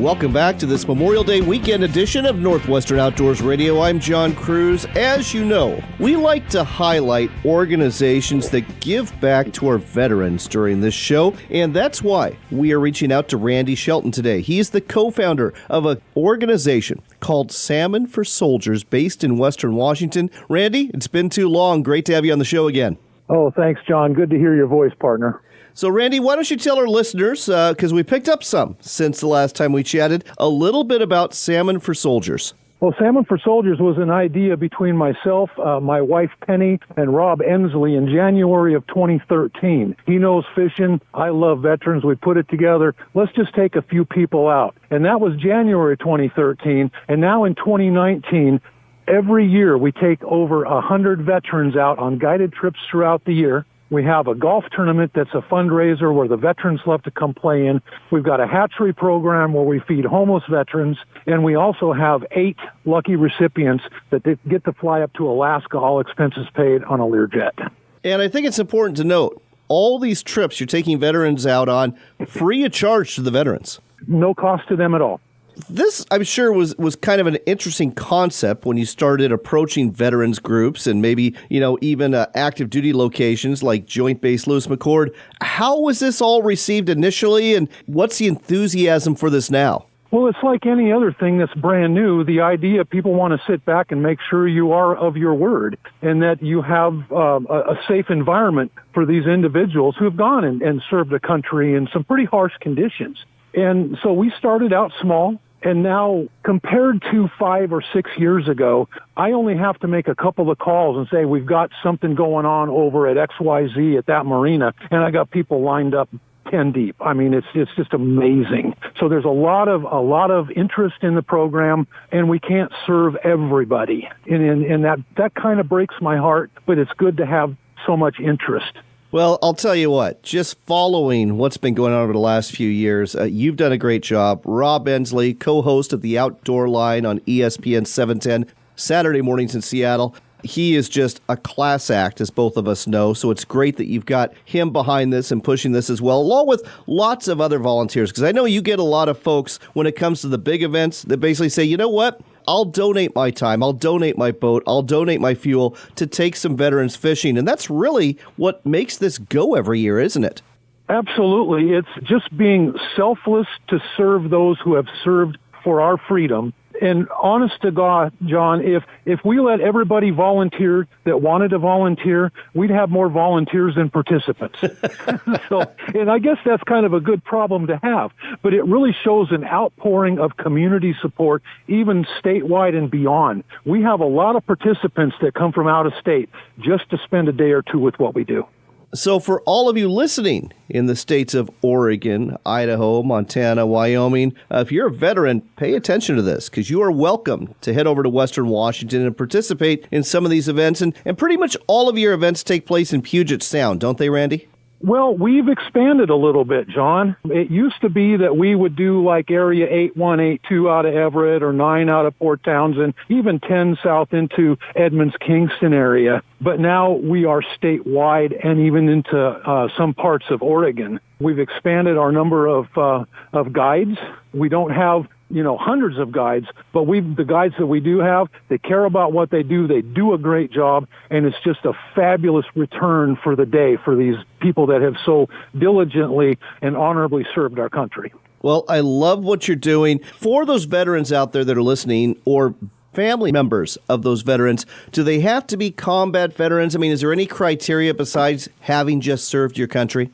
Welcome back to this Memorial Day weekend edition of Northwestern Outdoors Radio. I'm John Kruse. As you know, we like to highlight organizations that give back to our veterans during this show, and that's why we are reaching out to Randy Shelton today. He's the co-founder of an organization called Salmon for Soldiers based in Western Washington. Randy, it's been too long. Great to have you on the show again. Oh, thanks, John. Good to hear your voice, partner. So, Randy, why don't you tell our listeners, because we picked up some since the last time we chatted, a little bit about Salmon for Soldiers. Well, Salmon for Soldiers was an idea between myself, my wife Penny, and Rob Ensley in January of 2013. He knows fishing. I love veterans. We put it together. Let's just take a few people out. And that was January 2013. And now in 2019, every year we take over 100 veterans out on guided trips throughout the year. We have a golf tournament that's a fundraiser where the veterans love to come play in. We've got a hatchery program where we feed homeless veterans. And we also have 8 lucky recipients that get to fly up to Alaska, all expenses paid, on a Learjet. And I think it's important to note, all these trips you're taking veterans out on, free of charge to the veterans. No cost to them at all. This, I'm sure, was kind of an interesting concept when you started approaching veterans groups and maybe, even active duty locations like Joint Base Lewis McChord. How was this all received initially, and what's the enthusiasm for this now? Well, it's like any other thing that's brand new. The idea, people want to sit back and make sure you are of your word and that you have a safe environment for these individuals who have gone and served the country in some pretty harsh conditions. And so we started out small. And now, compared to 5 or 6 years ago, I only have to make a couple of calls and say, we've got something going on over at XYZ at that marina, and I got people lined up 10 deep. I mean, it's just amazing. So there's a lot of interest in the program, and we can't serve everybody. And that kind of breaks my heart, but it's good to have so much interest. Well, I'll tell you what, just following what's been going on over the last few years, you've done a great job. Rob Ensley, co-host of The Outdoor Line on ESPN 710, Saturday mornings in Seattle. He is just a class act, as both of us know, so it's great that you've got him behind this and pushing this as well, along with lots of other volunteers, because I know you get a lot of folks when it comes to the big events that basically say, you know what? I'll donate my time, I'll donate my boat, I'll donate my fuel to take some veterans fishing. And that's really what makes this go every year, isn't it? Absolutely. It's just being selfless to serve those who have served for our freedom. And honest to God, John, if we let everybody volunteer that wanted to volunteer, we'd have more volunteers than participants. And I guess that's kind of a good problem to have. But it really shows an outpouring of community support, even statewide and beyond. We have a lot of participants that come from out of state just to spend a day or two with what we do. So for all of you listening in the states of Oregon, Idaho, Montana, Wyoming, if you're a veteran, pay attention to this, because you are welcome to head over to Western Washington and participate in some of these events. And pretty much all of your events take place in Puget Sound, don't they, Randy? Well, we've expanded a little bit, John. It used to be that we would do like Area 8182 out of Everett or 9 out of Port Townsend, even 10 south into Edmonds-Kingston area. But now we are statewide and even into some parts of Oregon. We've expanded our number of guides. We don't have hundreds of guides, but the guides that we do have, they care about what they do a great job, and it's just a fabulous return for the day for these people that have so diligently and honorably served our country. Well, I love what you're doing. For those veterans out there that are listening, or family members of those veterans, do they have to be combat veterans? I mean, is there any criteria besides having just served your country?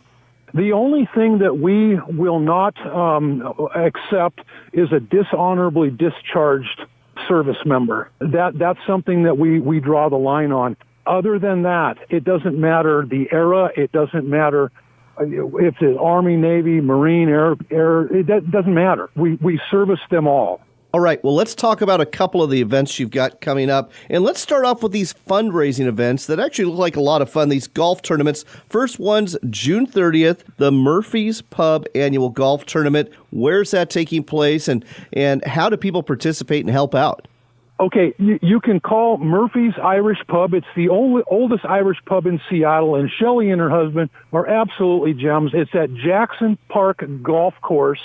The only thing that we will not accept is a dishonorably discharged service member. That's something that we draw the line on. Other than that, it doesn't matter the era. It doesn't matter if it's Army, Navy, Marine, Air. It doesn't matter. We service them all. All right, well, let's talk about a couple of the events you've got coming up. And let's start off with these fundraising events that actually look like a lot of fun, these golf tournaments. First one's June 30th, the Murphy's Pub Annual Golf Tournament. Where's that taking place, and how do people participate and help out? Okay, you can call Murphy's Irish Pub. It's the oldest Irish pub in Seattle, and Shelley and her husband are absolutely gems. It's at Jackson Park Golf Course.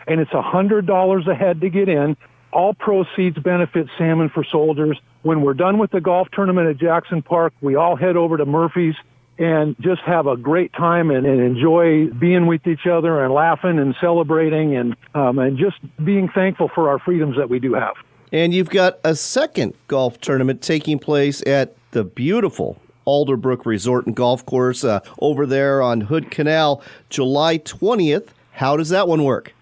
and it's $100 a head to get in. All proceeds benefit Salmon for Soldiers. When we're done with the golf tournament at Jackson Park, we all head over to Murphy's and just have a great time and enjoy being with each other and laughing and celebrating and just being thankful for our freedoms that we do have. And you've got a second golf tournament taking place at the beautiful Alderbrook Resort and Golf Course over there on Hood Canal, July 20th. How does that one work?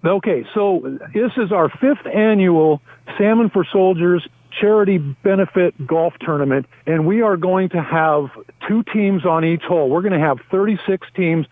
Okay, so this is our 5th annual Salmon for Soldiers charity benefit golf tournament, and we are going to have 2 teams on each hole. We're going to have 36 teams,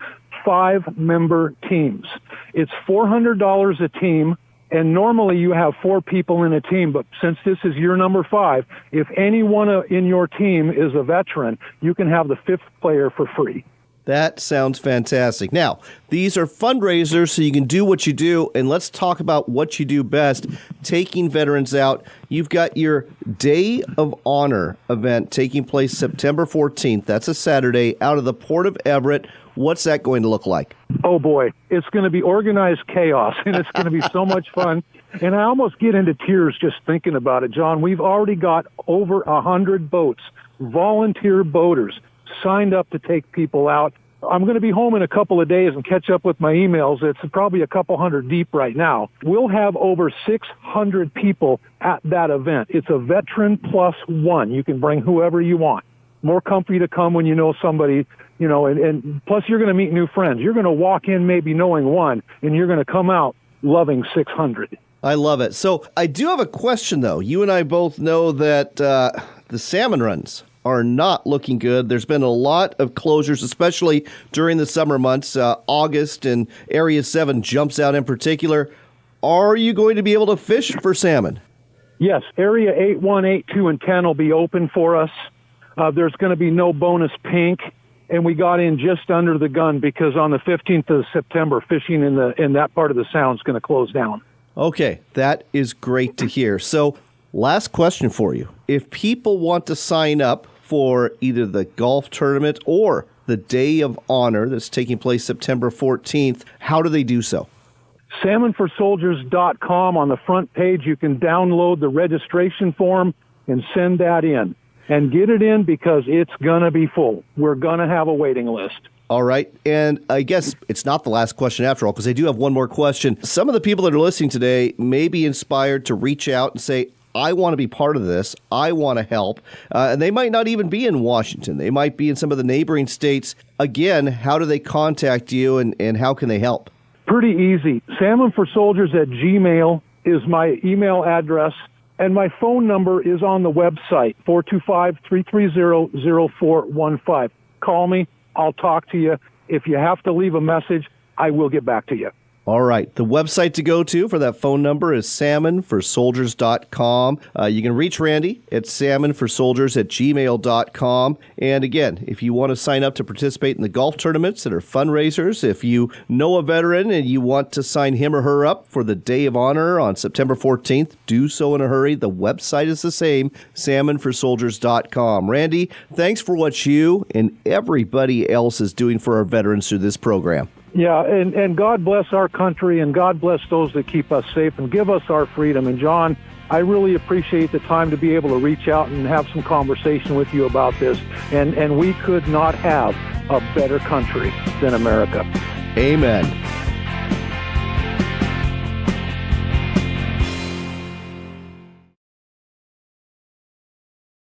5-member teams. It's $400 a team, and normally you have 4 people in a team, but since this is year number 5, if anyone in your team is a veteran, you can have the 5th player for free. That sounds fantastic. Now, these are fundraisers, so you can do what you do, and let's talk about what you do best, taking veterans out. You've got your Day of Honor event taking place September 14th. That's a Saturday out of the Port of Everett. What's that going to look like? Oh, boy. It's going to be organized chaos, and it's going to be so much fun. And I almost get into tears just thinking about it, John. We've already got over 100 boats, volunteer boaters, signed up to take people out. I'm going to be home in a couple of days and catch up with my emails. It's probably a couple hundred deep right now. We'll have over 600 people at that event. It's a veteran plus one. You can bring whoever you want. More company to come when you know somebody, and plus you're going to meet new friends. You're going to walk in maybe knowing one, and you're going to come out loving 600. I love it. So I do have a question, though. You and I both know that the salmon runs are not looking good. There's been a lot of closures, especially during the summer months. August and Area 7 jumps out in particular. Are you going to be able to fish for salmon? Yes, Area 8, 1, 8, 2, and 10 will be open for us. There's going to be no bonus pink, and we got in just under the gun because on the 15th of September, fishing in that part of the sound is going to close down. Okay, that is great to hear. So last question for you. If people want to sign up for either the golf tournament or the Day of Honor that's taking place September 14th, how do they do so? SalmonForSoldiers.com. On the front page, you can download the registration form and send that in. And get it in because it's going to be full. We're going to have a waiting list. All right. And I guess it's not the last question after all, because I do have one more question. Some of the people that are listening today may be inspired to reach out and say, I want to be part of this. I want to help. And they might not even be in Washington. They might be in some of the neighboring states. Again, how do they contact you and how can they help? Pretty easy. SalmonForSoldiers@gmail is my email address. And my phone number is on the website, 425-330-0415. Call me. I'll talk to you. If you have to leave a message, I will get back to you. All right. The website to go to for that phone number is salmonforsoldiers.com. You can reach Randy at salmonforsoldiers@gmail.com. And again, if you want to sign up to participate in the golf tournaments that are fundraisers, if you know a veteran and you want to sign him or her up for the Day of Honor on September 14th, do so in a hurry. The website is the same, salmonforsoldiers.com. Randy, thanks for what you and everybody else is doing for our veterans through this program. Yeah, and God bless our country, and God bless those that keep us safe and give us our freedom. And, John, I really appreciate the time to be able to reach out and have some conversation with you about this. And we could not have a better country than America. Amen.